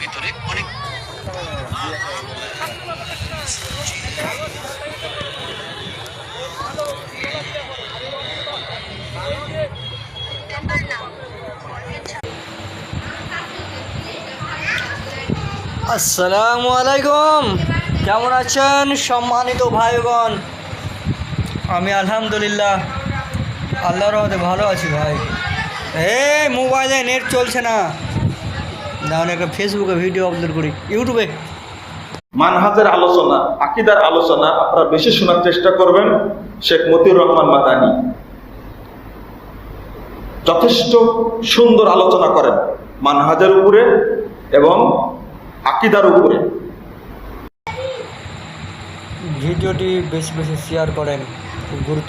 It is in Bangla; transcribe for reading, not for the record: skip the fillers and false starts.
ভিতরে অনেক আসসালামু আলাইকুম, কেমন আছেন সম্মানিত ভাইগণ? আমি আলহামদুলিল্লাহ আল্লাহর রহমতে ভালো আছি ভাই। এই মোবাইলে নেট চলছে না, তাহলে একটা ফেসবুকে ভিডিও আপলোড করি, ইউটিউবে। মানহাজের আলোচনা, আকীদার আলোচনা আপনারা বেশি শোনার চেষ্টা করবেন। শেখ মতিউর রহমান মাদানী যথেষ্ট সুন্দর আলোচনা করেন মানহাজের উপরে এবং আকীদার উপরে। ভিডিওটি বেশি বেশি শেয়ার করেন, খুব গুরুত্ব।